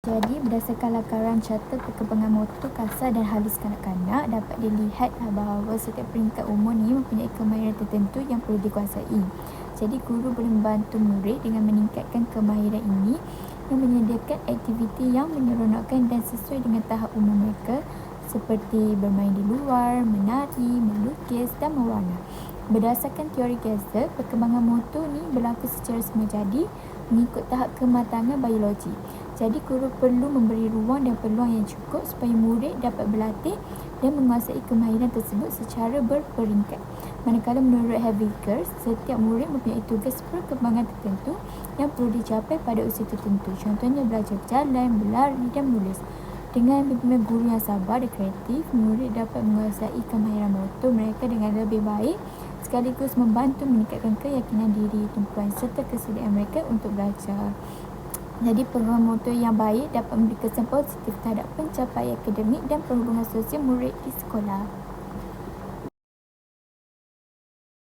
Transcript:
Jadi, berdasarkan lakaran Carta Perkembangan Motor Kasar dan Halus Kanak-kanak, dapat dilihat bahawa setiap peringkat umur ni mempunyai kemahiran tertentu yang perlu dikuasai. Jadi, guru boleh membantu murid dengan meningkatkan kemahiran ini yang menyediakan aktiviti yang menyeronokkan dan sesuai dengan tahap umur mereka seperti bermain di luar, menari, melukis dan mewarna. Berdasarkan teori Gesell, perkembangan motor ni berlaku secara semajadi mengikut tahap kematangan biologi. Jadi, guru perlu memberi ruang dan peluang yang cukup supaya murid dapat berlatih dan menguasai kemahiran tersebut secara berperingkat. Manakala menurut Haviker, setiap murid mempunyai tugas perkembangan tertentu yang perlu dicapai pada usia tertentu. Contohnya belajar berjalan, berlari dan menulis. Dengan bimbingan guru yang sabar dan kreatif, murid dapat menguasai kemahiran motor mereka dengan lebih baik sekaligus membantu meningkatkan keyakinan diri, tumpuan serta kesediaan mereka untuk belajar. Jadi, perkembangan motor yang baik dapat memberi kesan positif terhadap pencapaian akademik dan perhubungan sosial murid di sekolah.